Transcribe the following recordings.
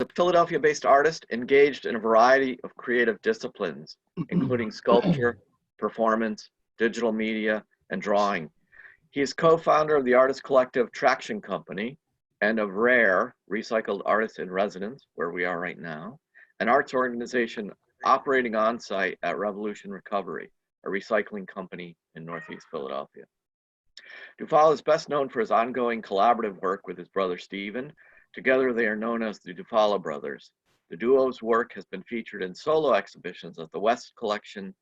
a Philadelphia-based artist engaged in a variety of creative disciplines, including sculpture, performance, digital media, and drawing. He is co-founder of the artist collective Traction Company and of RAIR, Recycled Artists in Residence, where we are right now, an arts organization operating on site at Revolution Recovery, a recycling company in Northeast Philadelphia. Dufala is best known for his ongoing collaborative work with his brother Stephen. Together they are known as the Dufala Brothers. The duo's work has been featured in solo exhibitions at the West Collection,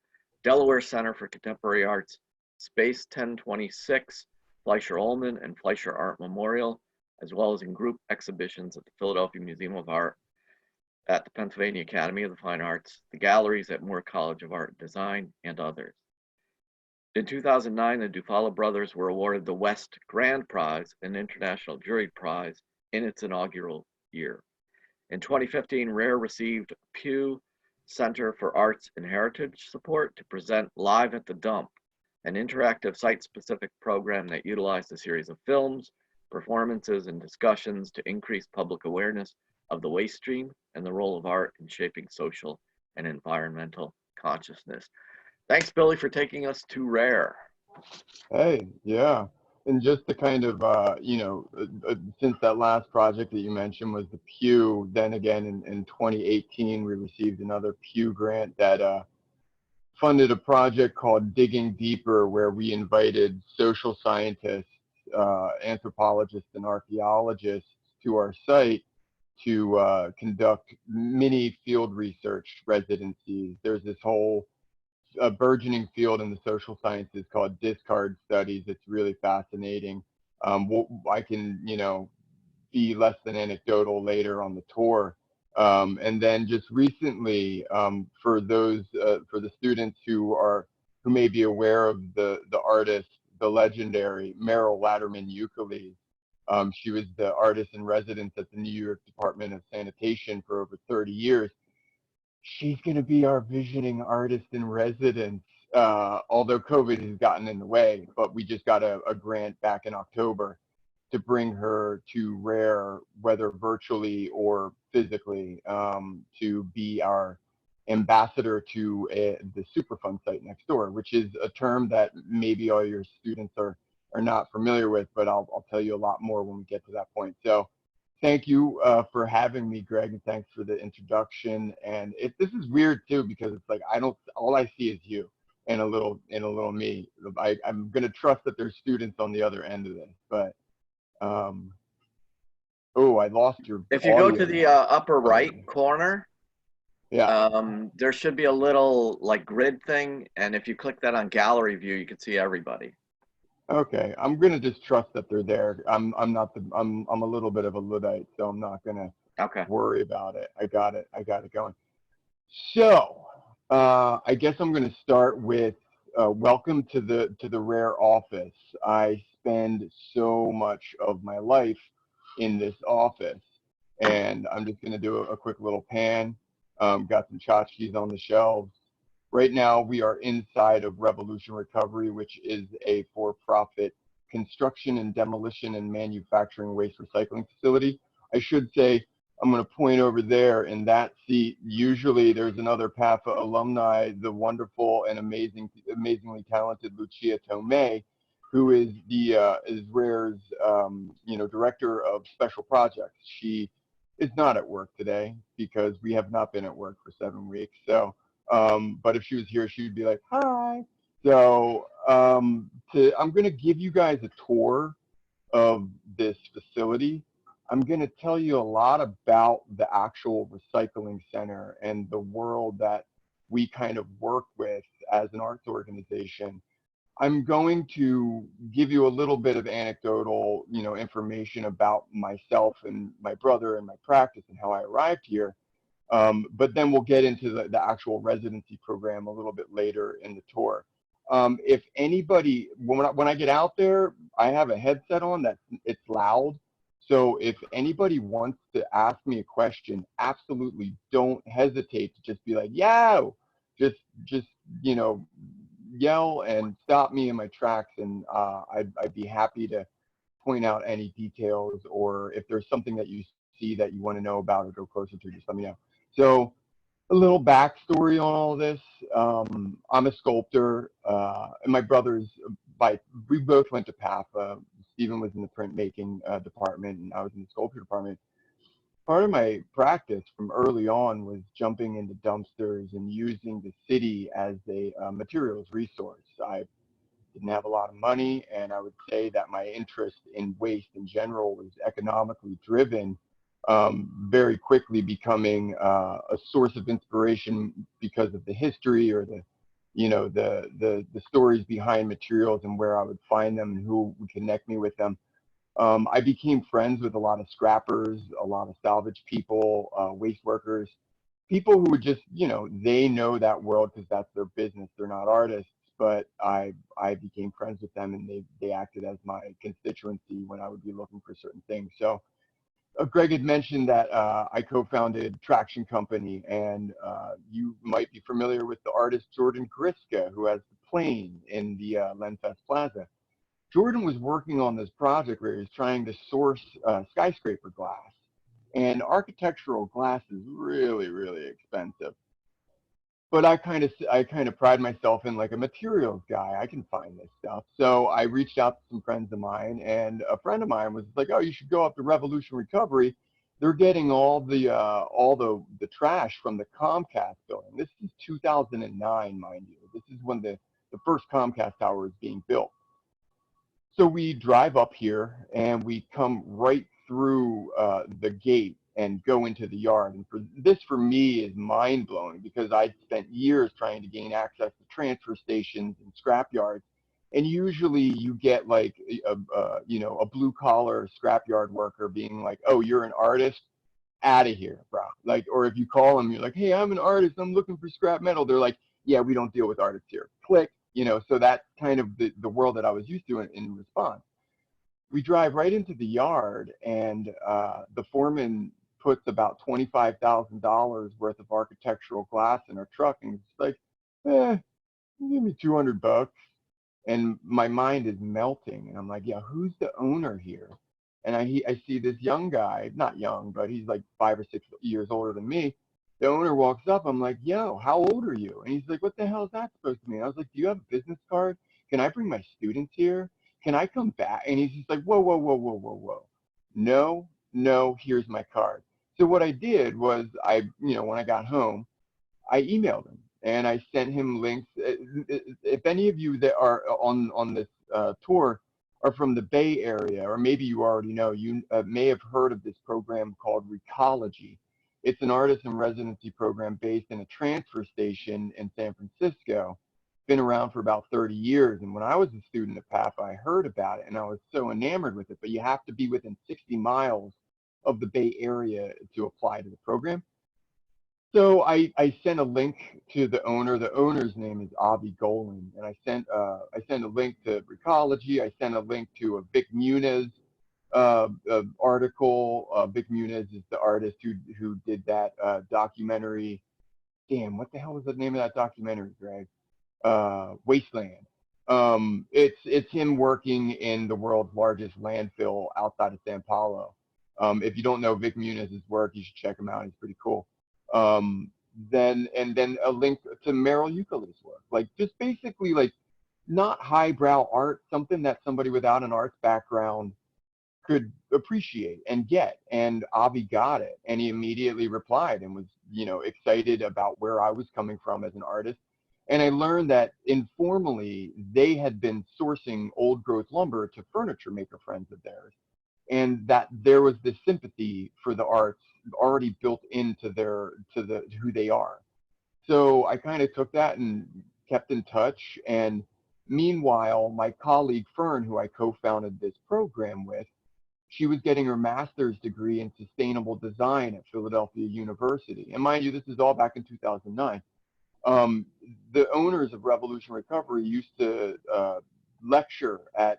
Delaware Center for Contemporary Arts, Space 1026, Fleisher Ollman and Fleisher Art Memorial, as well as in group exhibitions at the Philadelphia Museum of Art, at the Pennsylvania Academy of the Fine Arts, the galleries at Moore College of Art and Design, and others. In 2009, the Dufala Brothers were awarded the West Grand Prize, an international jury prize, in its inaugural year. In 2015, RAIR received Pew Center for Arts and Heritage support to present Live at the Dump, an interactive site-specific program that utilized a series of films, performances, and discussions to increase public awareness of the waste stream and the role of art in shaping social and environmental consciousness. Thanks, Billy, for taking us to RAIR. Hey, yeah. And just to kind of, since that last project that you mentioned was the Pew, then again in 2018, we received another Pew grant that funded a project called Digging Deeper, where we invited social scientists, anthropologists, and archaeologists to our site to conduct mini field research residencies. There's this whole burgeoning field in the social sciences called discard studies. It's really fascinating. I can, be less than anecdotal later on the tour. And then just recently, for the students who may be aware of the artist, the legendary Merrill Latterman Euclid. She was the artist in residence at the New York Department of Sanitation for over 30 years. She's going to be our visiting artist in residence, although COVID has gotten in the way, but we just got a grant back in October to bring her to RAIR, whether virtually or physically, to be our ambassador to the Superfund Site next door, which is a term that maybe all your students are not familiar with, but I'll tell you a lot more when we get to that point. So thank you for having me, Greg, and thanks for the introduction. And this is weird too, because it's like all I see is you and a little me. I'm gonna trust that there's students on the other end of this, but I lost your. If you audio. go to the upper right corner, yeah, there should be a little like grid thing, and if you click that on gallery view, you can see everybody. Okay, I'm gonna just trust that they're there. I'm a little bit of a Luddite, so I'm not gonna worry about it. I got it going. So I guess I'm gonna start with welcome to the RAIR office. I spend so much of my life in this office, and I'm just gonna do a quick little pan. Got some tchotchkes on the shelves. Right now, we are inside of Revolution Recovery, which is a for-profit construction and demolition and manufacturing waste recycling facility. I should say, I'm going to point over there in that seat. Usually, there's another PAFA alumni, the wonderful and amazingly talented Lucia Tomei, who is RAIR's director of special projects. She is not at work today because we have not been at work for 7 weeks. So. But if she was here, she'd be like, hi. So I'm going to give you guys a tour of this facility. I'm going to tell you a lot about the actual recycling center and the world that we kind of work with as an arts organization. I'm going to give you a little bit of anecdotal, information about myself and my brother and my practice and how I arrived here. But then we'll get into the actual residency program a little bit later in the tour. If anybody, when I get out there, I have a headset on that it's loud. So if anybody wants to ask me a question, absolutely don't hesitate to just be like, yo, just yell and stop me in my tracks, and I'd be happy to point out any details, or if there's something that you see that you want to know about or go closer to, just let me know. So a little backstory on all this. I'm a sculptor, and my brother's, we both went to PAFA. Stephen was in the printmaking department, and I was in the sculpture department. Part of my practice from early on was jumping into dumpsters and using the city as a materials resource. I didn't have a lot of money, and I would say that my interest in waste in general was economically driven, very quickly becoming a source of inspiration because of the history or the, you know, the stories behind materials and where I would find them and who would connect me with them. I became friends with a lot of scrappers, a lot of salvage people, waste workers, people who would just, you know, they know that world because that's their business. They're not artists, but I became friends with them, and they acted as my constituency when I would be looking for certain things. So Greg had mentioned that I co-founded Traction Company, and you might be familiar with the artist Jordan Griska, who has the plane in the Lenfest Plaza. Jordan was working on this project where he was trying to source skyscraper glass, and architectural glass is really, really expensive. But I kind of pride myself in like a materials guy. I can find this stuff. So I reached out to some friends of mine, and a friend of mine was like, "Oh, you should go up to Revolution Recovery. They're getting all the trash from the Comcast building." This is 2009, mind you. This is when the first Comcast tower was being built. So we drive up here, and we come right through the gate and go into the yard. And for me is mind blowing, because I spent years trying to gain access to transfer stations and scrap yards. And usually you get like a blue collar scrapyard worker being like, "Oh, you're an artist? Out of here, bro." Like, or if you call them, you're like, "Hey, I'm an artist. I'm looking for scrap metal." They're like, "Yeah, we don't deal with artists here." Click. You know, so that's kind of the world that I was used to in response. We drive right into the yard, and the foreman puts about $25,000 worth of architectural glass in our truck, and it's like, give me $200. And my mind is melting, and I'm like, yeah, who's the owner here? And I see this young guy, not young, but he's like 5 or 6 years older than me. The owner walks up. I'm like, "Yo, how old are you?" And he's like, "What the hell is that supposed to mean?" I was like, "Do you have a business card? Can I bring my students here? Can I come back?" And he's just like, "Whoa, whoa, whoa, whoa, whoa, whoa. No, here's my card." So what I did was when I got home, I emailed him, and I sent him links. If any of you that are on this tour are from the Bay Area, or maybe you already know, you may have heard of this program called Recology. It's an artist in residency program based in a transfer station in San Francisco. Been around for about 30 years. And when I was a student at PAFA, I heard about it, and I was so enamored with it. But you have to be within 60 miles of the Bay Area to apply to the program. So I sent a link to the owner. The owner's name is Avi Golan, and I sent a link to Recology. I sent a link to a Vic Muniz article. Vic Muniz is the artist who did that documentary. Damn, what the hell was the name of that documentary, Greg? Wasteland. It's him working in the world's largest landfill outside of Sao Paulo. If you don't know Vic Muniz's work, you should check him out. He's pretty cool. Then a link to Meryl Euclid's work, like just basically like not highbrow art, something that somebody without an arts background could appreciate and get. And Avi got it, and he immediately replied and was, excited about where I was coming from as an artist. And I learned that informally they had been sourcing old growth lumber to furniture maker friends of theirs, and that there was this sympathy for the arts already built into who they are. So I kind of took that and kept in touch. And meanwhile, my colleague Fern, who I co-founded this program with, she was getting her master's degree in sustainable design at Philadelphia University. And mind you, this is all back in 2009. The owners of Revolution Recovery used to lecture at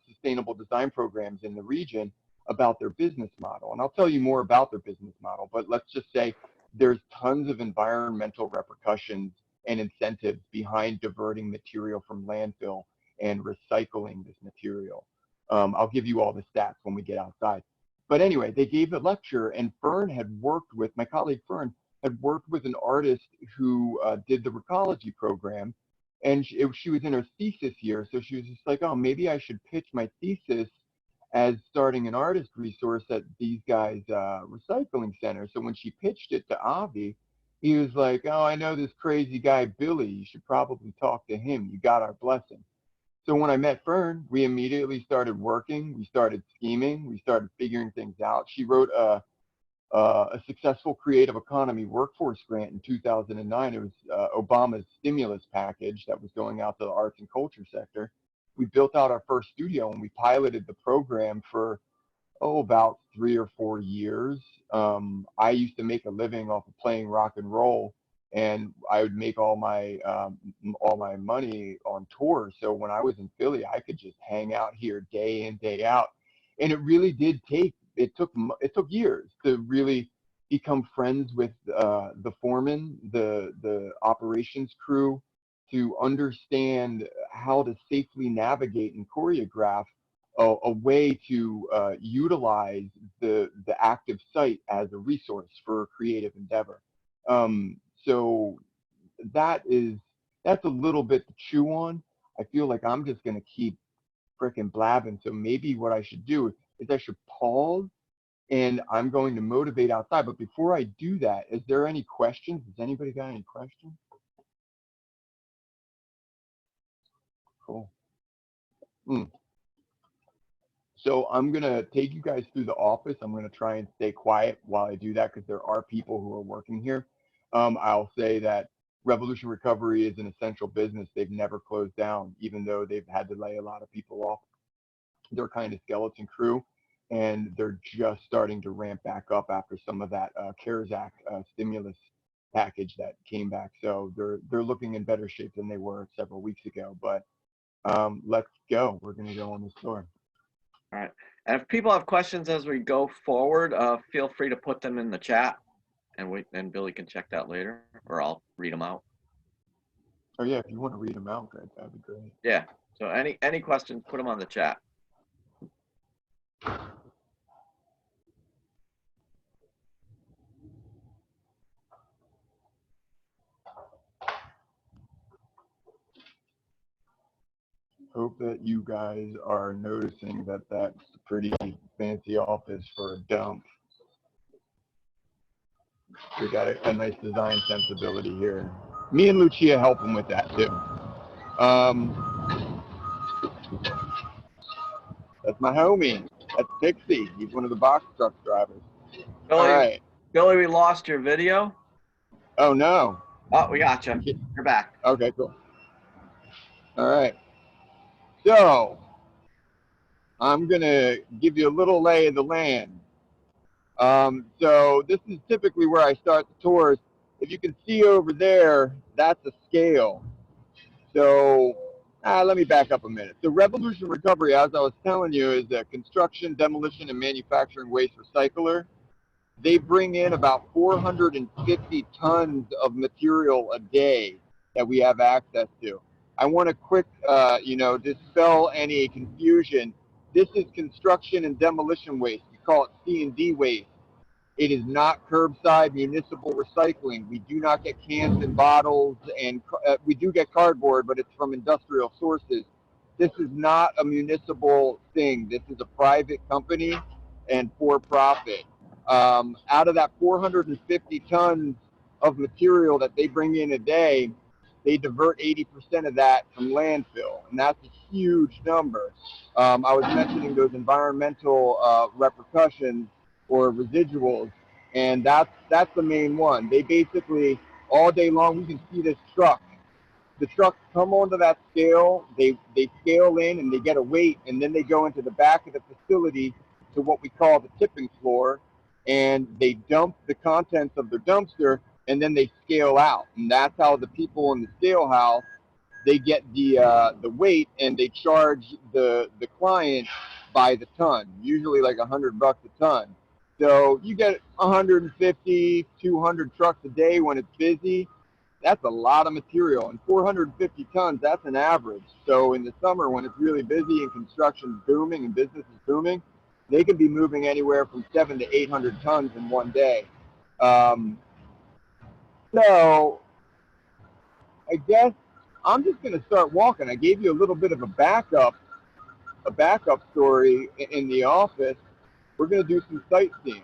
sustainable design programs in the region about their business model. And I'll tell you more about their business model, but let's just say there's tons of environmental repercussions and incentives behind diverting material from landfill and recycling this material. I'll give you all the stats when we get outside. But anyway, they gave a lecture, and Fern had worked with, my colleague Fern had worked with an artist who did the Recology program, and she was in her thesis year, so she was just like, oh, maybe I should pitch my thesis as starting an artist resource at these guys' recycling center. So when she pitched it to Avi, he was like, oh, I know this crazy guy, Billy. You should probably talk to him. You got our blessing. So when I met Fern, we immediately started working. We started scheming. We started figuring things out. She wrote a successful creative economy workforce grant in 2009. It was Obama's stimulus package that was going out to the arts and culture sector. We built out our first studio, and we piloted the program for, about 3 or 4 years. I used to make a living off of playing rock and roll, and I would make all my money on tour. So when I was in Philly, I could just hang out here day in, day out. And it really did it took years to really become friends with the foreman, the operations crew, to understand how to safely navigate and choreograph a way to utilize the active site as a resource for creative endeavor. So that's a little bit to chew on. I feel like I'm just going to keep freaking blabbing. So maybe what I should do is I should pause, and I'm going to motivate outside. But before I do that, is there any questions? Has anybody got any questions? Cool. So I'm going to take you guys through the office. I'm going to try and stay quiet while I do that, because there are people who are working here. I'll say that Revolution Recovery is an essential business. They've never closed down, even though they've had to lay a lot of people off. They're kind of skeleton crew, and they're just starting to ramp back up after some of that CARES Act stimulus package that came back. So they're looking in better shape than they were several weeks ago. But let's go. We're going to go on this tour. All right. And if people have questions as we go forward, feel free to put them in the chat, and Billy can check that later, or I'll read them out. Oh yeah, if you want to read them out, Greg, that'd be great. Yeah. So any questions, put them on the chat. Hope that you guys are noticing that that's a pretty fancy office for a dump. We got a nice design sensibility here. Me and Lucia help him with that too. That's my homie. That's Dixie. He's one of the box truck drivers. Billy, all right. Billy, we lost your video. Oh no. Oh, we got you. You're back. Okay, cool. All right. So I'm gonna give you a little lay of the land. So this is typically where I start the tours. If you can see over there, that's a scale. So let me back up a minute. The Revolution Recovery, as I was telling you, is a construction, demolition, and manufacturing waste recycler. They bring in about 450 tons of material a day that we have access to. I want to quick, dispel any confusion. This is construction and demolition waste. We call it C&D waste. It is not curbside municipal recycling. We do not get cans and bottles, and we do get cardboard, but it's from industrial sources. This is not a municipal thing. This is a private company and for profit. Out of that 450 tons of material that they bring in a day, they divert 80% of that from landfill, and that's a huge number. I was mentioning those environmental repercussions or residuals, and that's the main one. They basically, all day long, we can see this truck. The trucks come onto that scale, they scale in and they get a weight, and then they go into the back of the facility to what we call the tipping floor, and they dump the contents of their dumpster, and then they scale out. And that's how the people in the scale house, they get the weight, and they charge the client by the ton, usually like $100 a ton. So you get 150, 200 trucks a day when it's busy. That's a lot of material, and 450 tons, that's an average. So in the summer when it's really busy and construction's booming and business is booming, they can be moving anywhere from 700 to 800 tons in one day. So I guess I'm just going to start walking. I gave you a little bit of a backup story in the office. We're going to do some sightseeing.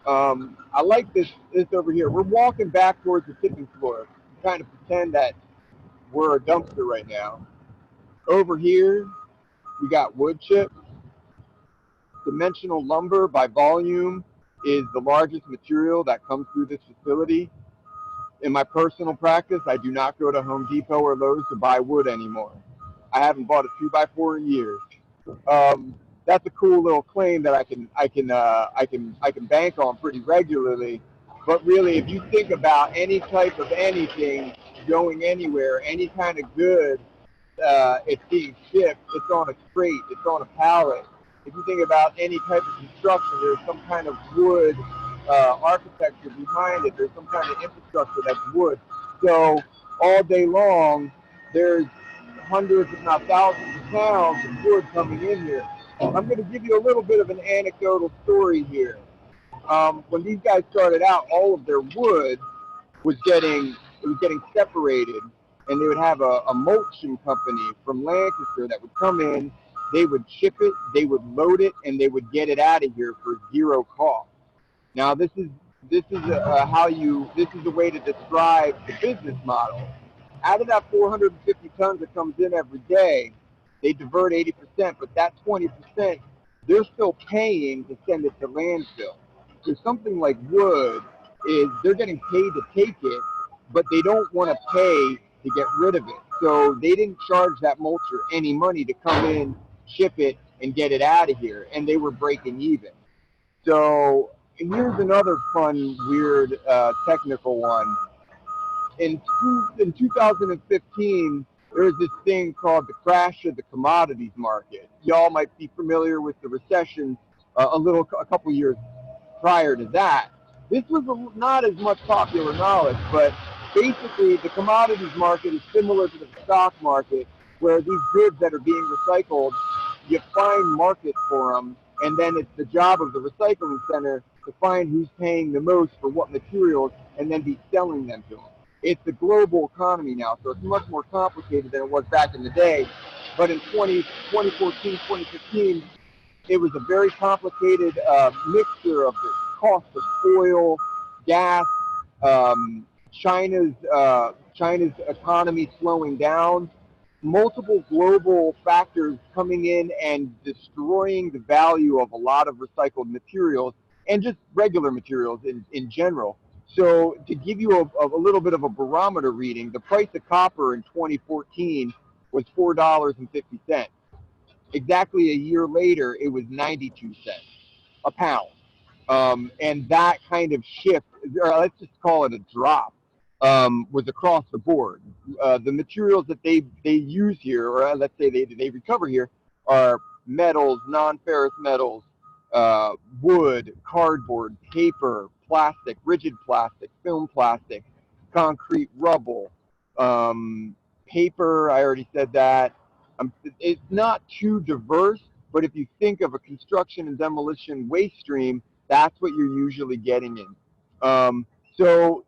I like this over here. We're walking back towards the tipping floor. We kind of pretend that we're a dumpster right now. Over here, we got wood chips. Dimensional lumber by volume is the largest material that comes through this facility. In my personal practice, I do not go to Home Depot or Lowe's to buy wood anymore. I haven't bought a 2x4 in years. That's a cool little claim that I can bank on pretty regularly. But really, if you think about any type of anything going anywhere, any kind of good, it's being shipped, it's on a crate, it's on a pallet. If you think about any type of construction, there's some kind of wood architecture behind it. There's some kind of infrastructure that's wood. So all day long, there's hundreds, if not thousands of pounds of wood coming in here. I'm going to give you a little bit of an anecdotal story here. When these guys started out, all of their wood was getting separated, and they would have a mulching company from Lancaster that would come in. They would ship it, they would load it, and they would get it out of here for zero cost. Now, this is a way to describe the business model. Out of that 450 tons that comes in every day, they divert 80%, but that 20%, they're still paying to send it to landfill. So something like wood is they're getting paid to take it, but they don't want to pay to get rid of it. So they didn't charge that mulcher any money to come in, ship it, and get it out of here, and they were breaking even. So here's another fun, weird, technical one. In 2015, there was this thing called the crash of the commodities market. Y'all might be familiar with the recession a couple years prior to that. This was not as much popular knowledge, but basically the commodities market is similar to the stock market, where these goods that are being recycled, you find markets for them, and then it's the job of the recycling center to find who's paying the most for what materials and then be selling them to them. It's the global economy now, so it's much more complicated than it was back in the day. But in 2014, 2015, it was a very complicated mixture of the cost of oil, gas, China's economy slowing down, multiple global factors coming in and destroying the value of a lot of recycled materials and just regular materials in general. So to give you a little bit of a barometer reading, the price of copper in 2014 was $4.50. Exactly a year later, it was 92 cents a pound. And that kind of shift, or let's just call it a drop, was across the board. The materials that they use here, or let's say they recover here, are metals, non-ferrous metals, wood, cardboard, paper, plastic, rigid plastic, film plastic, concrete rubble, paper, I already said that. It's not too diverse, but if you think of a construction and demolition waste stream, that's what you're usually getting in. So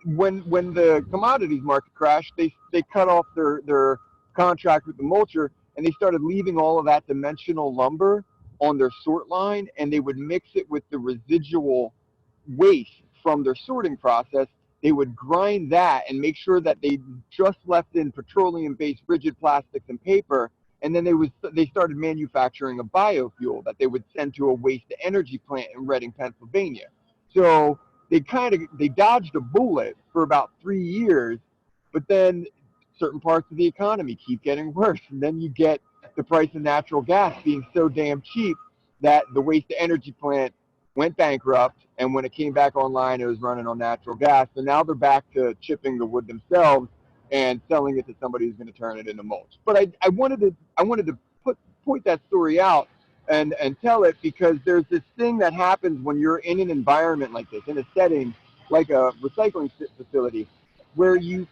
when the commodities market crashed, they cut off their contract with the mulcher, and they started leaving all of that dimensional lumber on their sort line, and they would mix it with the residual waste from their sorting process. They would grind that and make sure that they just left in petroleum-based rigid plastics and paper, and then they started manufacturing a biofuel that they would send to a waste-to-energy plant in Reading, Pennsylvania. So they dodged a bullet for about 3 years, but then certain parts of the economy keep getting worse, and then you get the price of natural gas being so damn cheap that the waste-to-energy plant went bankrupt, and when it came back online, it was running on natural gas. So now they're back to chipping the wood themselves and selling it to somebody who's going to turn it into mulch. But I wanted to point that story out and tell it, because there's this thing that happens when you're in an environment like this, in a setting like a recycling facility, where you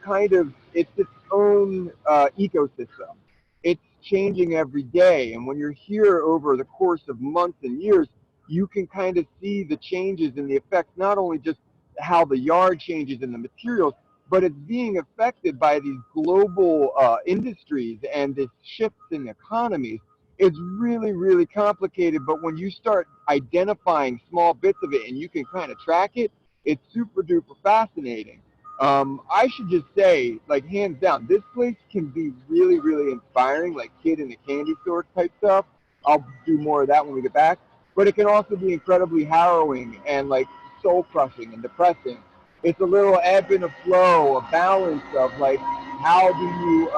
it's its own ecosystem. It's changing every day. And when you're here over the course of months and years, you can kind of see the changes and the effects, not only just how the yard changes in the materials, but it's being affected by these global industries and this shifts in economies. It's really, really complicated, but when you start identifying small bits of it and you can kind of track it, it's super duper fascinating. I should just say, like, hands down, this place can be really, really inspiring, like kid in a candy store type stuff. I'll do more of that when we get back. But it can also be incredibly harrowing and, like, soul crushing and depressing. It's a little ebb and a flow, a balance of, like, how do you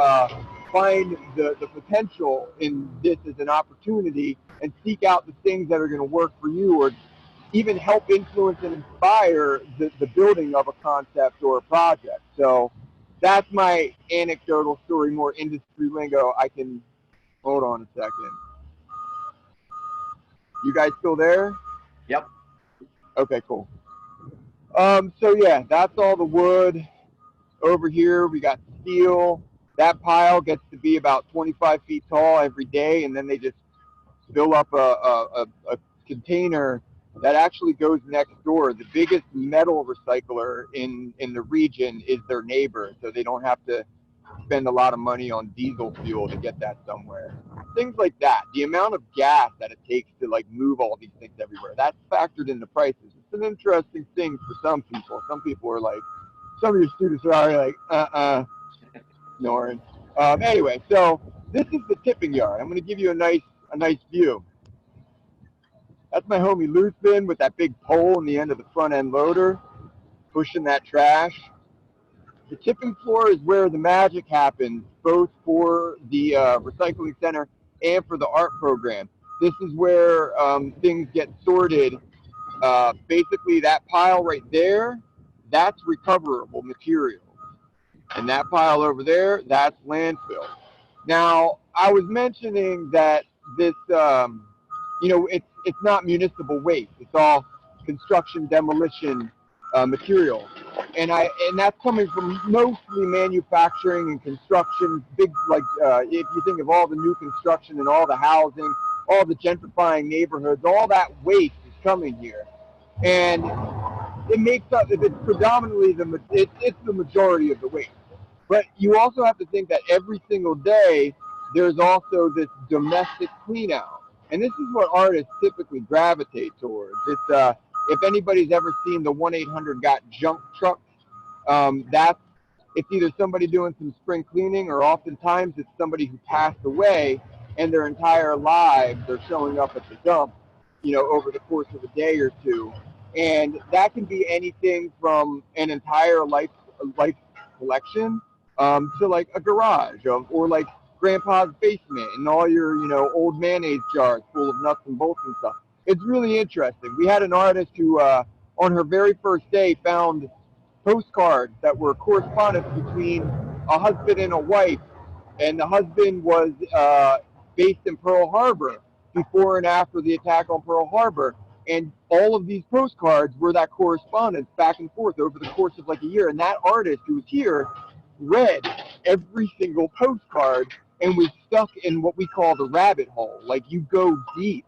find the potential in this as an opportunity and seek out the things that are going to work for you, or even help influence and inspire the building of a concept or a project. So that's my anecdotal story, more industry lingo. I can, hold on a second. You guys still there? Yep. Okay, cool. So yeah, that's all the wood. Over here, we got steel. That pile gets to be about 25 feet tall every day, and then they just fill up a container that actually goes next door. The biggest metal recycler in the region is their neighbor, so they don't have to spend a lot of money on diesel fuel to get that somewhere. Things like that. The amount of gas that it takes to, like, move all these things everywhere, that's factored into prices. It's an interesting thing for some people. Some people are like, some of your students are already like, ignoring. Anyway, so this is the tipping yard. I'm going to give you a nice view. That's my homie Luthin with that big pole in the end of the front end loader, pushing that trash. The tipping floor is where the magic happens, both for the recycling center and for the art program. This is where things get sorted. Basically, that pile right there, that's recoverable material. And that pile over there, that's landfill. Now, I was mentioning that this, you know, it's not municipal waste. It's all construction demolition material. And that's coming from mostly manufacturing and construction, big, like, if you think of all the new construction and all the housing, all the gentrifying neighborhoods, all that waste is coming here. And it makes up, it's predominantly, it's the majority of the waste. But you also have to think that every single day, there's also this domestic clean out. And this is what artists typically gravitate towards. It's, if anybody's ever seen the 1-800-GOT-JUNK truck, it's either somebody doing some spring cleaning, or oftentimes it's somebody who passed away and their entire lives they're showing up at the dump, you know, over the course of a day or two. And that can be anything from an entire life collection to, like, a garage, or like grandpa's basement and all your, you know, old mayonnaise jars full of nuts and bolts and stuff. It's really interesting. We had an artist who, on her very first day, found postcards that were correspondence between a husband and a wife, and the husband was based in Pearl Harbor before and after the attack on Pearl Harbor. And all of these postcards were that correspondence back and forth over the course of like a year. And that artist who was here read every single postcard and was stuck in what we call the rabbit hole. Like, you go deep,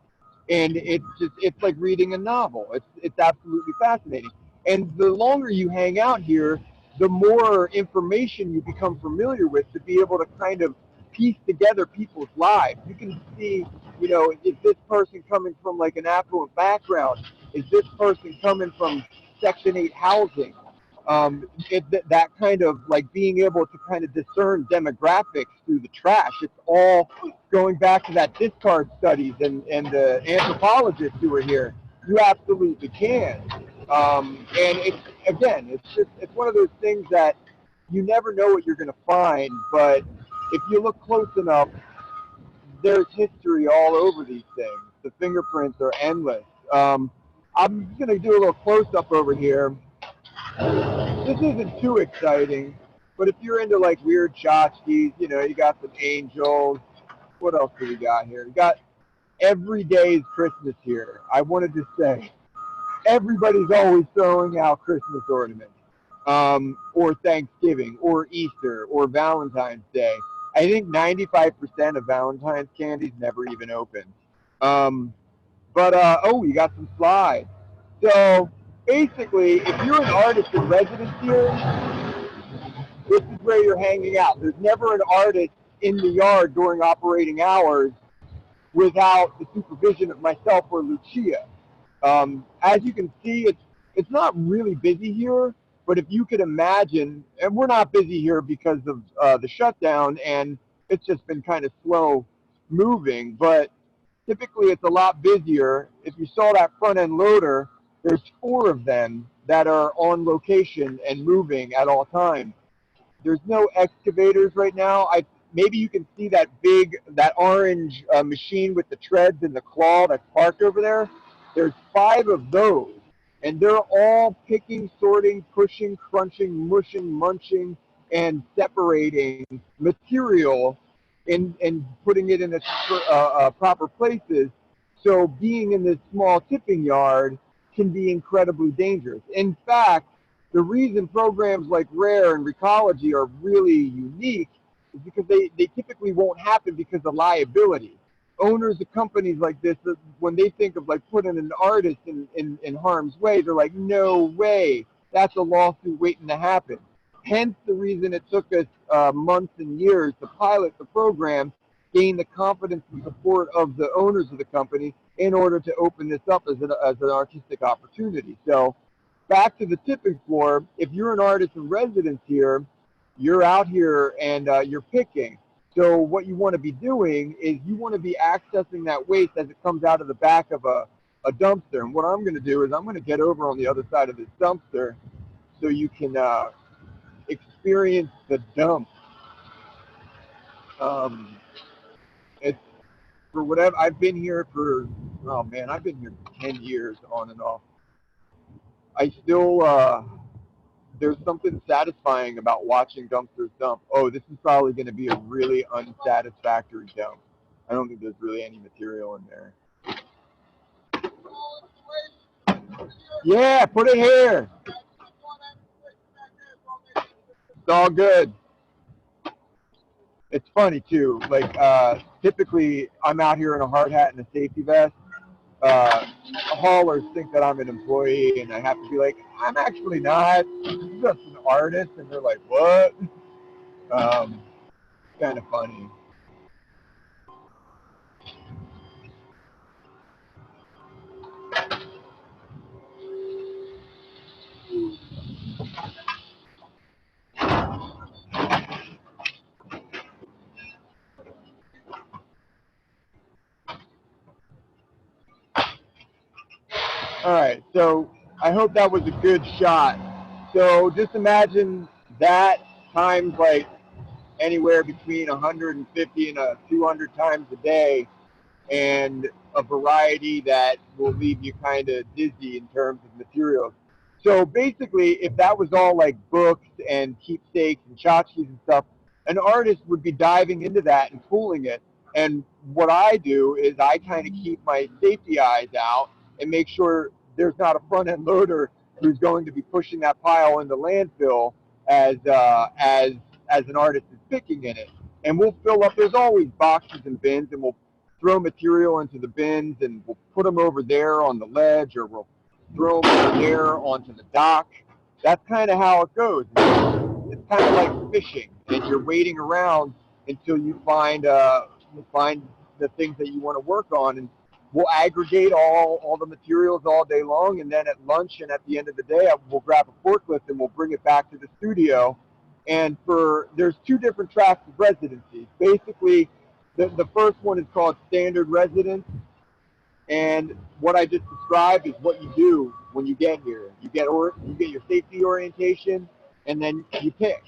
and it's like reading a novel. It's absolutely fascinating. And the longer you hang out here, the more information you become familiar with to be able to kind of piece together people's lives. You can see, you know, is this person coming from like an affluent background? Is this person coming from Section 8 housing? That kind of like being able to kind of discern demographics through the trash. It's all going back to that discard studies and the anthropologists who are here. You absolutely can. And it's one of those things that you never know what you're going to find, but if you look close enough, there's history all over these things. The fingerprints are endless. I'm going to do a little close-up over here. This isn't too exciting, but if you're into like weird tchotchkes, you know, you got some angels. What else do we got here? We got every day is Christmas here. I wanted to say, everybody's always throwing out Christmas ornaments, or Thanksgiving, or Easter, or Valentine's Day. I think 95% of Valentine's candies never even open. Oh, you got some slides. So basically, if you're an artist in residence here, this is where you're hanging out. There's never an artist in the yard during operating hours without the supervision of myself or Lucia. As you can see, it's not really busy here, but if you could imagine, and we're not busy here because of the shutdown, and it's just been kind of slow moving, but typically it's a lot busier. If you saw that front end loader, there's 4 of them that are on location and moving at all times. There's no excavators right now. Maybe you can see that that orange machine with the treads and the claw that's parked over there. There's 5 of those, and they're all picking, sorting, pushing, crunching, mushing, munching, and separating material and putting it in its proper places. So being in this small tipping yard can be incredibly dangerous. In fact, the reason programs like RAIR and Recology are really unique is because they typically won't happen because of liability. Owners of companies like this, when they think of like putting an artist in harm's way, they're like, no way, that's a lawsuit waiting to happen. Hence the reason it took us months and years to pilot the program, gain the confidence and support of the owners of the company in order to open this up as an artistic opportunity. So back to the tipping floor, if you're an artist in residence here, you're out here and you're picking. So what you want to be doing is you want to be accessing that waste as it comes out of the back of a dumpster. And what I'm going to do is I'm going to get over on the other side of this dumpster so you can experience the dump. It's for whatever, I've been here for, oh man, I've been here 10 years on and off. I still, there's something satisfying about watching dumpsters dump. Oh, this is probably going to be a really unsatisfactory dump. I don't think there's really any material in there. Yeah, put it here. It's all good. It's funny too, like typically I'm out here in a hard hat and a safety vest. Haulers think that I'm an employee and I have to be like, I'm actually not, I'm just an artist, and they're like, what? Kind of funny. All right, so I hope that was a good shot. So just imagine that times like anywhere between 150 and 200 times a day, and a variety that will leave you kind of dizzy in terms of materials. So basically, if that was all like books and keepsakes and tchotchkes and stuff, an artist would be diving into that and pulling it. And what I do is I kind of keep my safety eyes out and make sure there's not a front-end loader who's going to be pushing that pile in the landfill as an artist is picking in it. And we'll fill up, there's always boxes and bins, and we'll throw material into the bins and we'll put them over there on the ledge, or we'll throw them over there onto the dock. That's kind of how it goes. It's kind of like fishing, and you're waiting around until you find the things that you want to work on, and we'll aggregate all the materials all day long, and then at lunch and at the end of the day, we'll grab a forklift and we'll bring it back to the studio. And there's 2 different tracks of residency. Basically, the first one is called standard residence, and what I just described is what you do when you get here. You get your safety orientation, and then you pick.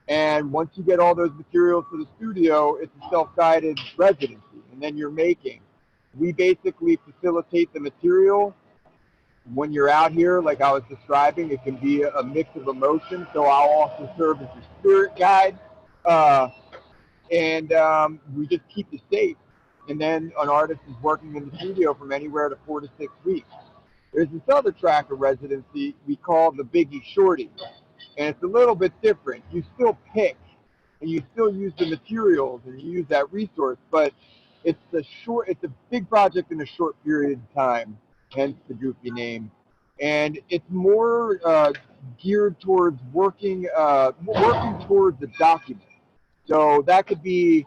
And once you get all those materials to the studio, it's a self-guided residency, and then you're making. We basically facilitate the material. When you're out here, like I was describing, it can be a mix of emotions, so I'll also serve as your spirit guide. And we just keep you safe. And then an artist is working in the studio from anywhere to 4 to 6 weeks. There's this other track of residency we call the Biggie Shorty, and it's a little bit different. You still pick and you still use the materials and you use that resource, but it's a big project in a short period of time, hence the goofy name. And it's more geared towards working towards the document. So that could be,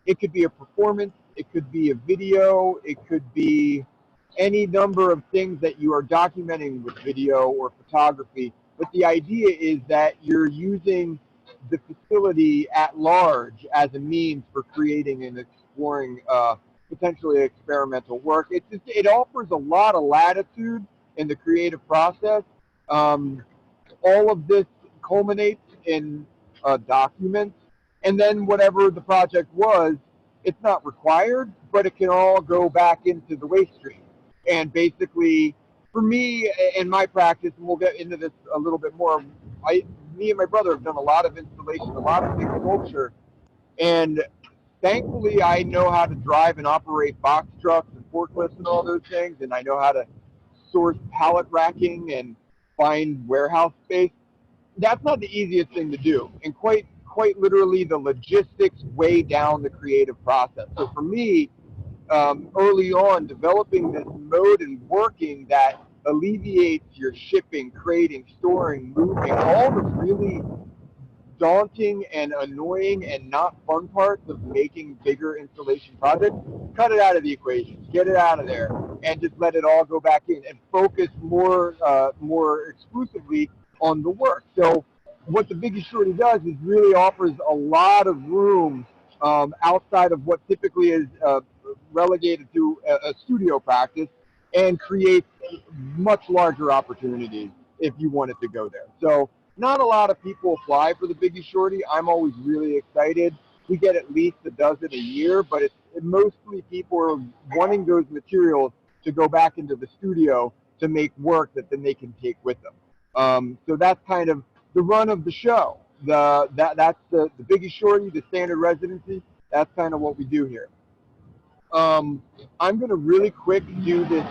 it could be a performance, it could be a video, it could be any number of things that you are documenting with video or photography. But the idea is that you're using the facility at large as a means for creating and exploring potentially experimental work. It offers a lot of latitude in the creative process. All of this culminates in documents, and then whatever the project was, it's not required, but it can all go back into the waste stream. And basically, for me and my practice, and we'll get into this a little bit more, me and my brother have done a lot of installation, a lot of big sculpture, and thankfully I know how to drive and operate box trucks and forklifts and all those things, and I know how to source pallet racking and find warehouse space. That's not the easiest thing to do, and quite literally the logistics weigh down the creative process. So for me, early on, developing this mode and working that alleviates your shipping, crating, storing, moving, all the really daunting and annoying and not fun parts of making bigger installation projects, cut it out of the equation, get it out of there, and just let it all go back in and focus more exclusively on the work. So what the Biggie Shorty does is really offers a lot of room outside of what typically is relegated to a studio practice, and creates much larger opportunities if you wanted to go there. So not a lot of people apply for the Biggie Shorty. I'm always really excited. We get at least a dozen a year, but it's mostly people are wanting those materials to go back into the studio to make work that then they can take with them. So that's kind of the run of the show. That's the Biggie Shorty, the standard residency. That's kind of what we do here. I'm going to really quick do this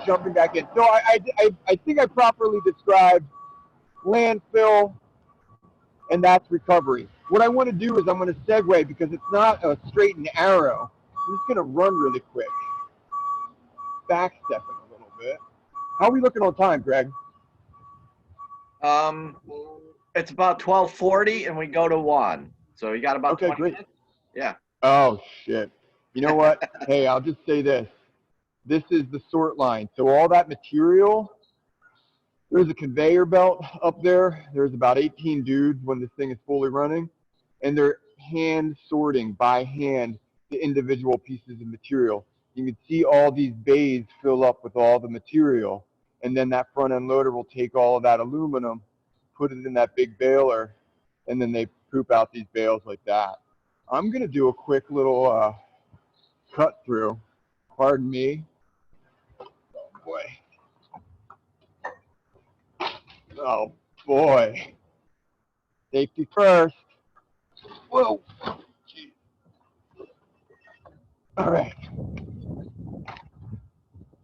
jumping back in. So I think I properly described landfill, and that's recovery. What I want to do is I'm going to segue, because it's not a straight and arrow. I'm just going to run really quick. Back stepping a little bit. How are we looking on time, Greg? It's about 12:40, and we go to 1. So you got about 20 minutes? Yeah. Oh, shit. You know what? Hey, I'll just say this. This is the sort line. So all that material, there's a conveyor belt up there. There's about 18 dudes when this thing is fully running, and they're hand sorting by hand the individual pieces of material. You can see all these bays fill up with all the material, and then that front end loader will take all of that aluminum, put it in that big baler, and then they poop out these bales like that. I'm going to do a quick little cut through. Pardon me. Oh boy. Oh boy. Safety first. Whoa. Jeez. All right.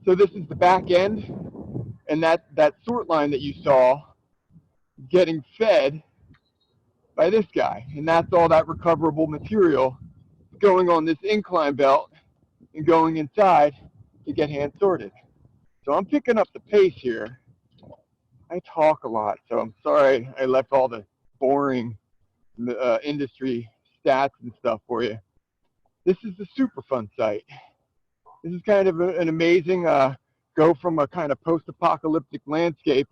So this is the back end, and that sort line that you saw getting fed by this guy, and that's all that recoverable material going on this incline belt and going inside to get hand sorted. So I'm picking up the pace here. I talk a lot, so I'm sorry I left all the boring industry stats and stuff for you. This is the Superfund Site. This is kind of an amazing go from a kind of post-apocalyptic landscape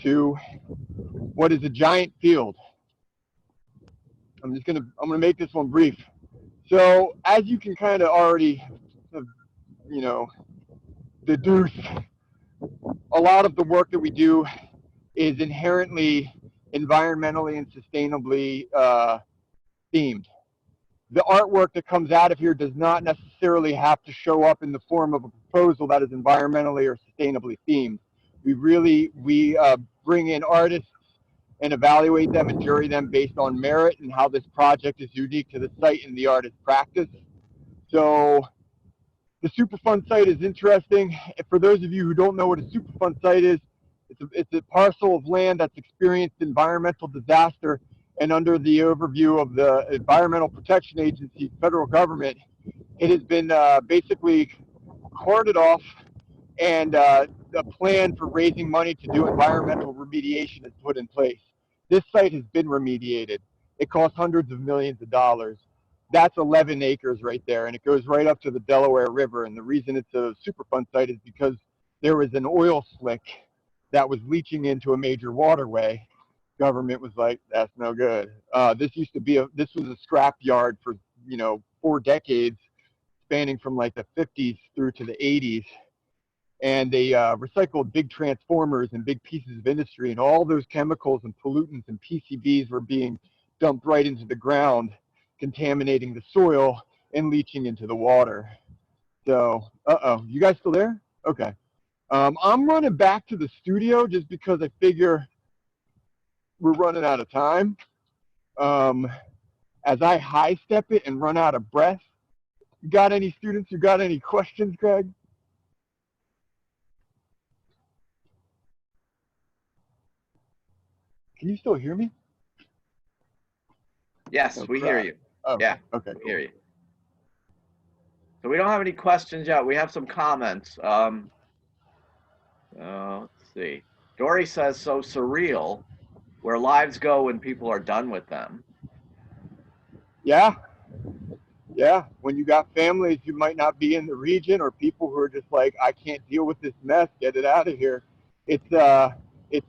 to what is a giant field. I'm gonna make this one brief. So as you can kind of already, deduce, a lot of the work that we do is inherently environmentally and sustainably themed. The artwork that comes out of here does not necessarily have to show up in the form of a proposal that is environmentally or sustainably themed. We bring in artists and evaluate them and jury them based on merit and how this project is unique to the site and the artist's practice. So the Superfund Site is interesting. For those of you who don't know what a Superfund Site is, it's a parcel of land that's experienced environmental disaster and under the overview of the Environmental Protection Agency, federal government, it has been basically carted off, and a plan for raising money to do environmental remediation is put in place. This site has been remediated. It costs hundreds of millions of dollars. That's 11 acres right there, and it goes right up to the Delaware River. And the reason it's a Superfund site is because there was an oil slick that was leaching into a major waterway. Government was like, that's no good. This was a scrap yard for 4 decades, spanning from like the 50s through to the 80s. And they recycled big transformers and big pieces of industry, and all those chemicals and pollutants and PCBs were being dumped right into the ground, contaminating the soil and leaching into the water. So, you guys still there? Okay. I'm running back to the studio just because I figure we're running out of time. As I high step it and run out of breath, you got any students? You got any questions, Greg? Can you still hear me? Yes, we hear you. Oh, yeah, okay, we hear you. So we don't have any questions yet. We have some comments. Let's see. Dory says, so surreal, where lives go when people are done with them. Yeah. Yeah. When you got families who might not be in the region, or people who are just like, I can't deal with this mess, get it out of here. It's a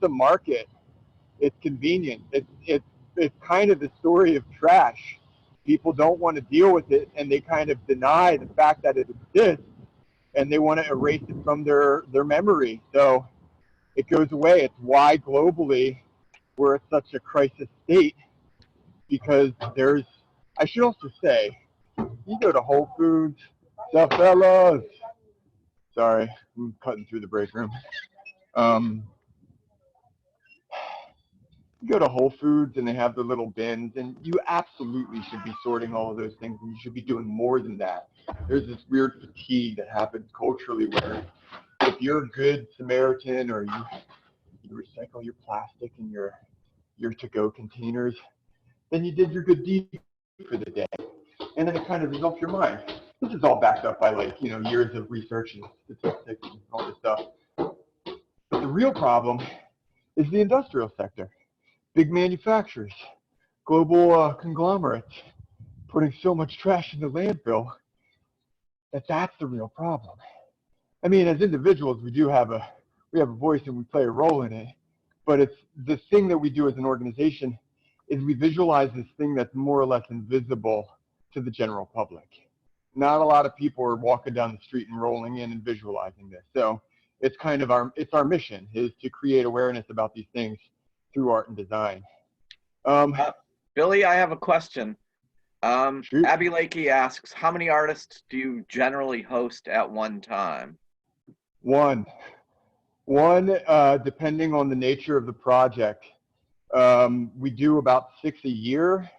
market. It's convenient. It's kind of the story of trash. People don't want to deal with it, and they kind of deny the fact that it exists, and they want to erase it from their memory. So it goes away. It's why globally we're at such a crisis state, because I should also say, you go to Whole Foods, the fellas. Sorry, I'm cutting through the break room. You go to Whole Foods and they have the little bins, and you absolutely should be sorting all of those things, and you should be doing more than that. There's this weird fatigue that happens culturally where if you're a good Samaritan, or you recycle your plastic and your to-go containers, then you did your good deed for the day. And then it kind of is off your mind. This is all backed up by years of research and statistics and all this stuff. But the real problem is the industrial sector. Big manufacturers, global conglomerates, putting so much trash in the landfill that's the real problem. I mean, as individuals, we have a voice and we play a role in it, but it's the thing that we do as an organization is we visualize this thing that's more or less invisible to the general public. Not a lot of people are walking down the street and rolling in and visualizing this. So it's kind of our mission is to create awareness about these things through art and design. Billy, I have a question. Abby Lakey asks, how many artists do you generally host at one time? One, depending on the nature of the project. We do about 6 a year,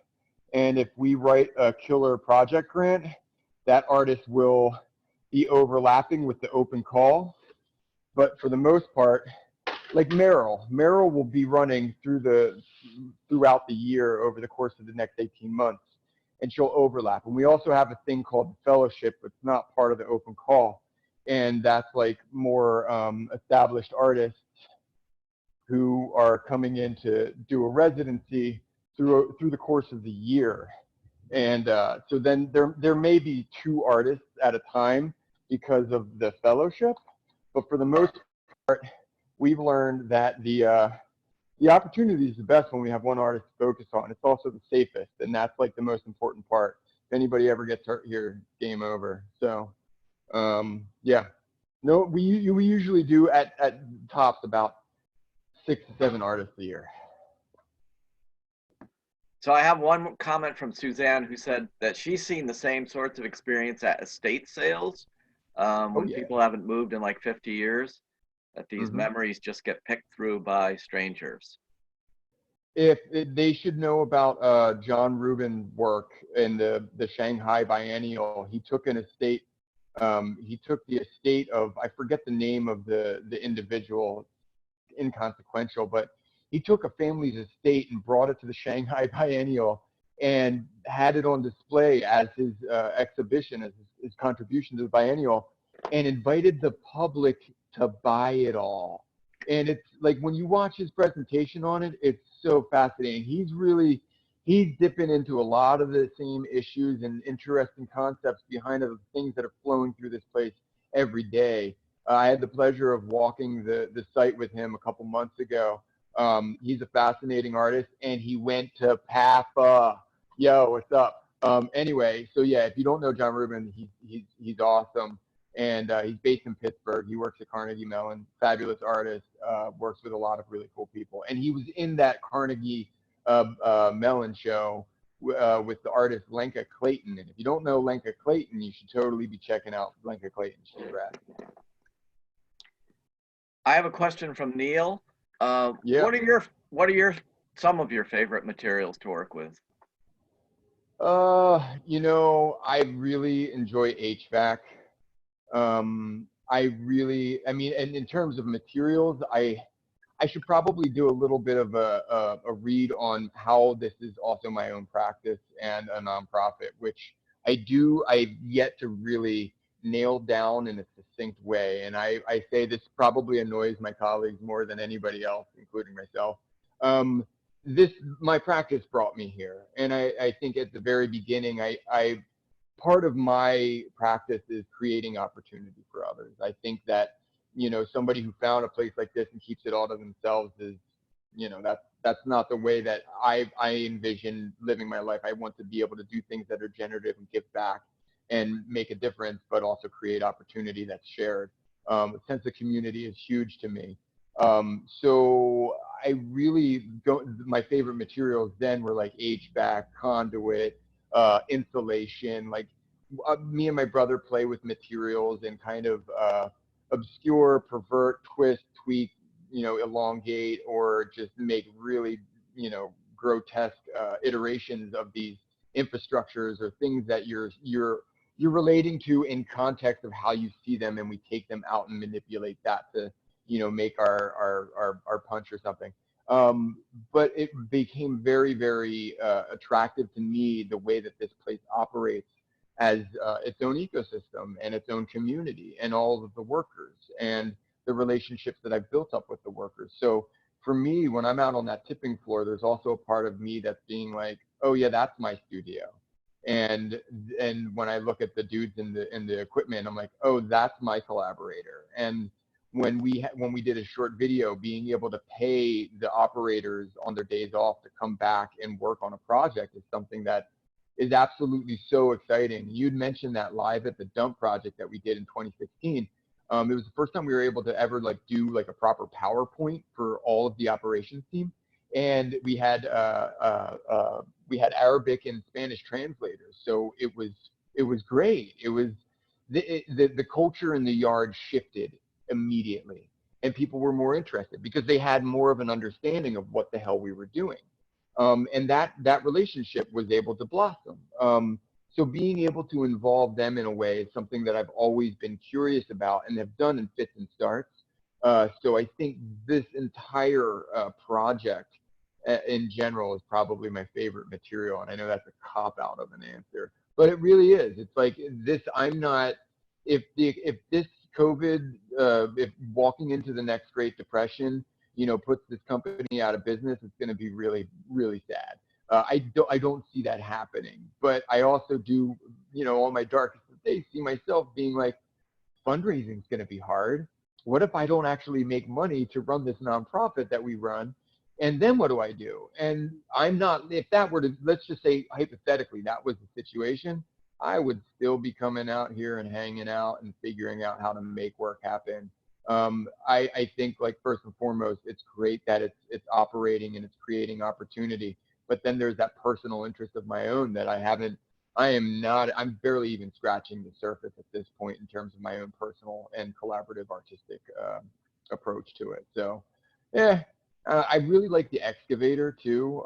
and if we write a killer project grant, that artist will be overlapping with the open call. But for the most part, like Meryl will be running throughout the year over the course of the next 18 months, and she'll overlap. And we also have a thing called the fellowship, it's not part of the open call, and that's like more established artists who are coming in to do a residency through the course of the year. And so then there may be 2 artists at a time because of the fellowship, but for the most part, we've learned that the opportunity is the best when we have one artist to focus on. It's also the safest, and that's like the most important part. If anybody ever gets hurt here, game over. So, yeah. No, we usually do at tops about 6 to 7 artists a year. So I have one comment from Suzanne who said that she's seen the same sorts of experience at estate sales when people haven't moved in like 50 years. That these memories just get picked through by strangers. They should know about John Rubin's work in the Shanghai Biennial. He took an estate. He took the estate of, I forget the name of the individual, inconsequential, but he took a family's estate and brought it to the Shanghai Biennial and had it on display as his exhibition, as his contribution to the Biennial, and invited the public to buy it all. And it's like, when you watch his presentation on it, it's so fascinating. He's dipping into a lot of the same issues and interesting concepts behind the things that are flowing through this place every day. I had the pleasure of walking the site with him a couple months ago. He's a fascinating artist, and he went to PAFA. Yo, what's up? Anyway, so yeah, if you don't know John Rubin, he's awesome, and he's based in Pittsburgh. He works at Carnegie Mellon, fabulous artist, works with a lot of really cool people, and he was in that Carnegie Mellon show with the artist Lenka Clayton. And if you don't know Lenka Clayton, you should totally be checking out Lenka Clayton. She's rad. I have a question from Neil. Yeah. What are some of your favorite materials to work with? You know, I really enjoy HVAC. I mean, and in terms of materials, I should probably do a little bit of a read on how this is also my own practice and a nonprofit, which I've yet to really nail down in a succinct way. And I say this probably annoys my colleagues more than anybody else, including myself. My practice brought me here. And I think at the very beginning, part of my practice is creating opportunity for others. I think that, you know, somebody who found a place like this and keeps it all to themselves is, you know, that's not the way that I envision living my life. I want to be able to do things that are generative and give back and make a difference, but also create opportunity that's shared. A sense of community is huge to me. So I really my favorite materials then were like HVAC, conduit, insulation. Like me and my brother play with materials and kind of obscure, pervert, twist, tweak, you know, elongate, or just make really, you know, grotesque iterations of these infrastructures or things that you're relating to in context of how you see them, and we take them out and manipulate that to, you know, make our punch or something. But it became very, very attractive to me, the way that this place operates as its own ecosystem and its own community, and all of the workers and the relationships that I've built up with the workers. So for me, when I'm out on that tipping floor, there's also a part of me that's being like, oh yeah, that's my studio. And when I look at the dudes in the equipment, I'm like, oh, that's my collaborator. And when we did a short video, being able to pay the operators on their days off to come back and work on a project is something that is absolutely so exciting. You'd mentioned that Live at the Dump project that we did in 2016. It was the first time we were able to ever like do like a proper PowerPoint for all of the operations team, and we had Arabic and Spanish translators. So it was great. It was the culture in the yard shifted immediately, and people were more interested because they had more of an understanding of what the hell we were doing. And that relationship was able to blossom. So being able to involve them in a way is something that I've always been curious about and have done in fits and starts. So I think this entire project in general is probably my favorite material. And I know that's a cop-out of an answer, but it really is. It's like this, if this COVID, if walking into the next Great Depression, you know, puts this company out of business, it's going to be really, really sad. I don't see that happening, but I also do, you know, on my darkest days, see myself being like, fundraising is going to be hard. What if I don't actually make money to run this nonprofit that we run? And then what do I do? And I'm not, if that were to, let's just say hypothetically, that was the situation, I would still be coming out here and hanging out and figuring out how to make work happen. I think, like, first and foremost, it's great that it's operating and it's creating opportunity. But then there's that personal interest of my own that I'm barely even scratching the surface at this point in terms of my own personal and collaborative artistic approach to it. So, yeah, I really like the excavator too.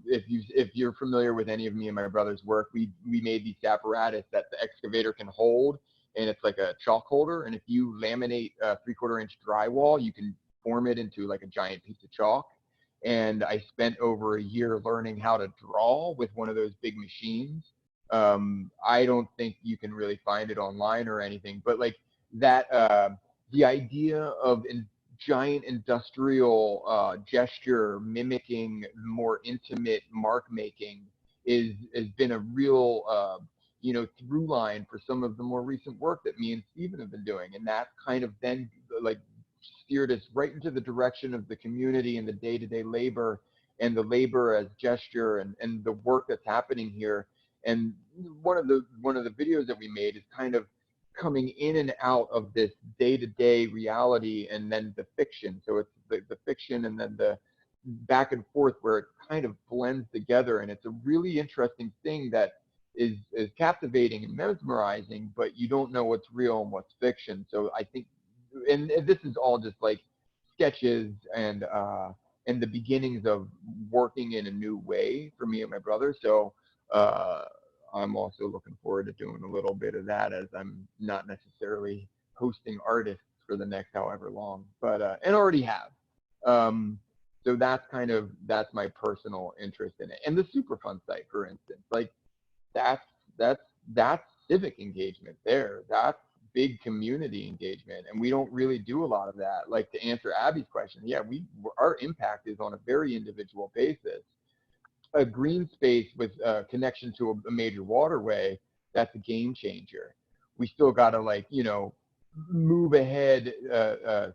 If you're familiar with any of me and my brother's work, we made these apparatus that the excavator can hold, and it's like a chalk holder. And if you laminate 3/4 inch drywall, you can form it into like a giant piece of chalk. and I spent over a year learning how to draw with one of those big machines. I don't think you can really find it online or anything, but like that, the idea of giant industrial gesture mimicking more intimate mark making has been a real you know, through line for some of the more recent work that me and Steven have been doing, and that kind of then like steered us right into the direction of the community and the day-to-day labor and the labor as gesture and the work that's happening here. And one of the videos that we made is kind of coming in and out of this day-to-day reality and then the fiction. So it's the fiction and then the back and forth where it kind of blends together. And it's a really interesting thing that is captivating and mesmerizing, but you don't know what's real and what's fiction. So I think, and this is all just like sketches and the beginnings of working in a new way for me and my brother. So I'm also looking forward to doing a little bit of that, as I'm not necessarily hosting artists for the next however long, but and already have. So that's my personal interest in it. And the Superfund site, for instance, like that's civic engagement there. That's big community engagement, and we don't really do a lot of that. Like, to answer Abby's question, yeah, our impact is on a very individual basis. A green space with connection to a major waterway, that's a game changer. We still got to, like, you know, move ahead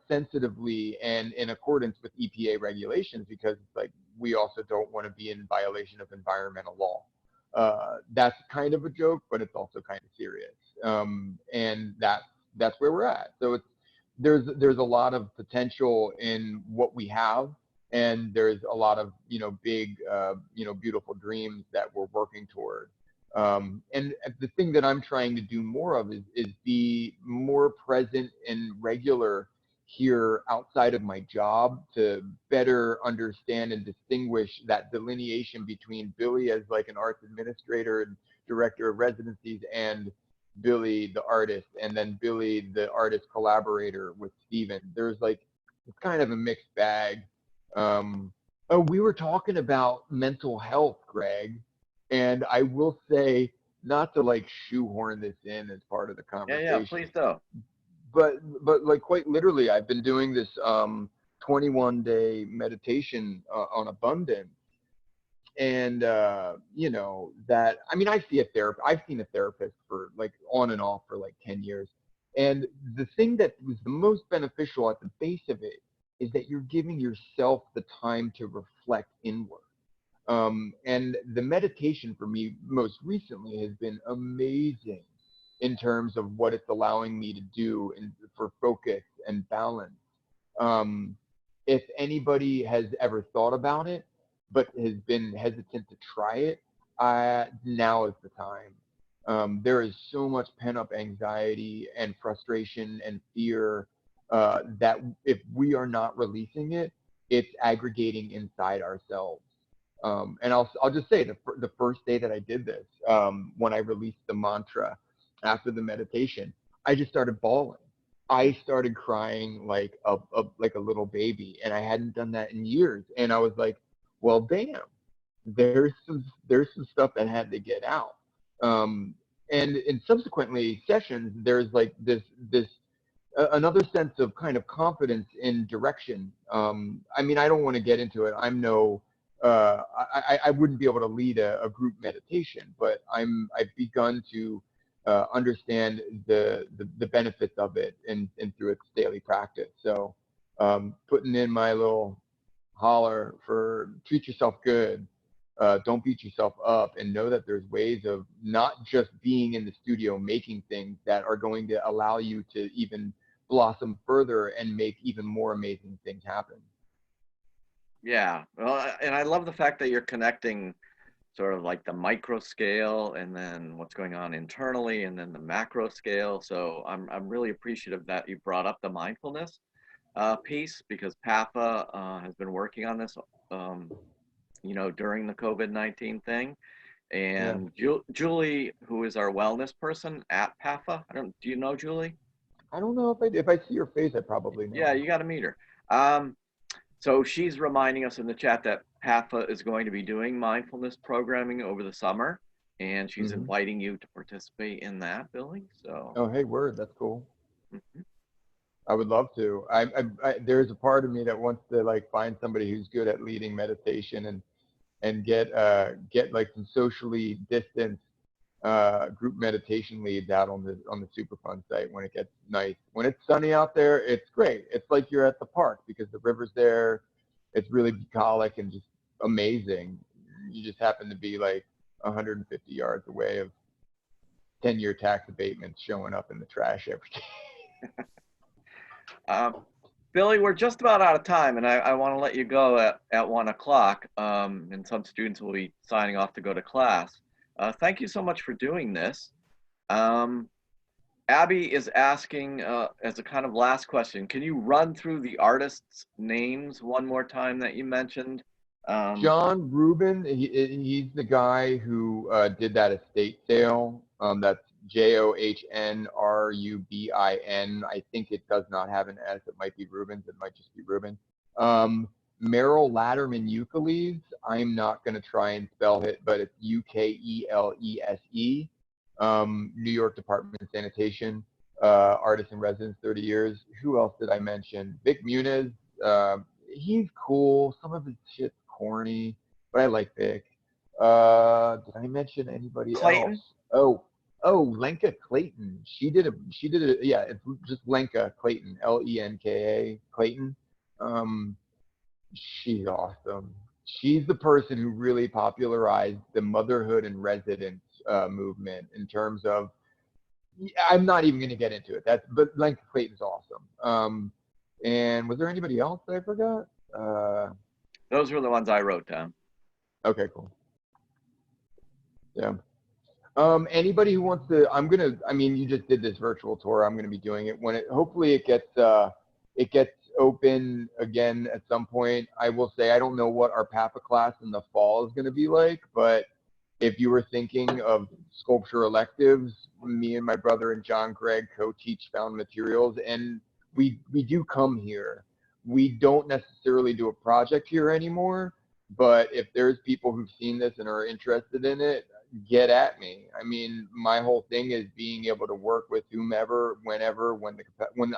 sensitively and in accordance with EPA regulations, because like we also don't want to be in violation of environmental law. That's kind of a joke, but it's also kind of serious. And that's where we're at. So there's a lot of potential in what we have, and there's a lot of, you know, big, you know, beautiful dreams that we're working toward. And the thing that I'm trying to do more of is be more present and regular here outside of my job, to better understand and distinguish that delineation between Billy as like an arts administrator and director of residencies, and Billy the artist, and then Billy the artist collaborator with Steven. There's like, it's kind of a mixed bag. Oh, we were talking about mental health, Greg, and I will say, not to like shoehorn this in as part of the conversation. Yeah, please do. But like, quite literally, I've been doing this 21-day meditation on abundance. And you know, that, I mean, I've seen a therapist for like on and off for like 10 years. And the thing that was the most beneficial at the base of it is that you're giving yourself the time to reflect inward. And the meditation for me most recently has been amazing in terms of what it's allowing me to do for focus and balance. If anybody has ever thought about it, but has been hesitant to try it, now is the time. There is so much pent-up anxiety and frustration and fear that if we are not releasing it, it's aggregating inside ourselves. And I'll just say, the first day that I did this, when I released the mantra after the meditation, I just started bawling. I started crying like a little baby, and I hadn't done that in years. And I was like, well, damn, there's some stuff that had to get out. And in subsequently sessions, there's like this another sense of kind of confidence in direction. I mean, I don't want to get into it. I'm no I wouldn't be able to lead a group meditation, but I've begun to understand the benefits of it and through its daily practice. So putting in my little holler for treat yourself good, don't beat yourself up, and know that there's ways of not just being in the studio making things that are going to allow you to even blossom further and make even more amazing things happen. Yeah, well, and I love the fact that you're connecting sort of like the micro scale and then what's going on internally and then the macro scale. So I'm really appreciative that you brought up the mindfulness piece, because PAFA has been working on this, you know, during the COVID-19 thing. And yeah. Julie, who is our wellness person at PAFA, do you know Julie? I don't know if I see her face, I probably know. Yeah, you got to meet her. So she's reminding us in the chat that PAFA is going to be doing mindfulness programming over the summer, and she's inviting you to participate in that, Billy. So. Oh, hey, word, that's cool. I would love to. There's a part of me that wants to like find somebody who's good at leading meditation and get like some socially distanced group meditation leads out on the Superfund site when it gets nice. When it's sunny out there, it's great. It's like you're at the park because the river's there. It's really bucolic and just amazing. You just happen to be like 150 yards away of 10-year tax abatements showing up in the trash every day. Billy, we're just about out of time, and I want to let you go at 1 o'clock, and some students will be signing off to go to class. Thank you so much for doing this. Abby is asking, as a kind of last question, can you run through the artists' names one more time that you mentioned? John Rubin, he's the guy who did that estate sale. That's JOHNRUBIN. I think it does not have an S. It might be Rubens. It might just be Rubin. Merrill Latterman Euclides. I'm not going to try and spell it, but it's UKELESE. New York Department of Sanitation, artist in residence, 30 years. Who else did I mention? Vic Muniz. He's cool. Some of his shit's corny, but I like Vic. Did I mention anybody Clayton? else? Oh, Lenka Clayton. She did a yeah, it's just Lenka Clayton, LENKA Clayton. She's awesome. She's the person who really popularized the motherhood and residence movement in terms of, I'm not even going to get into it. But Lenka Clayton's awesome. And was there anybody else that I forgot? Those were the ones I wrote down. Okay, cool. Yeah. Anybody who wants to, you just did this virtual tour. I'm going to be doing it when hopefully it gets open again at some point. I will say, I don't know what our PAFA class in the fall is going to be like, but if you were thinking of sculpture electives, me and my brother and John Gregg co-teach found materials, and we do come here. We don't necessarily do a project here anymore, but if there's people who've seen this and are interested in it, get at me. I mean, my whole thing is being able to work with whomever, whenever, when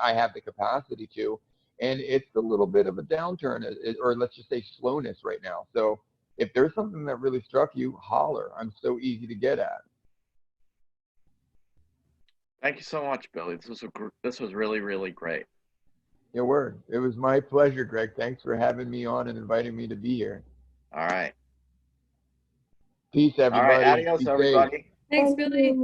I have the capacity to. And it's a little bit of a downturn, or let's just say slowness right now. So if there's something that really struck you, holler. I'm so easy to get at. Thank you so much, Billy. This was really, really great. Your word. It was my pleasure, Greg. Thanks for having me on and inviting me to be here. All right. Peace, everybody. All right, adios, everybody. Thanks, Billy.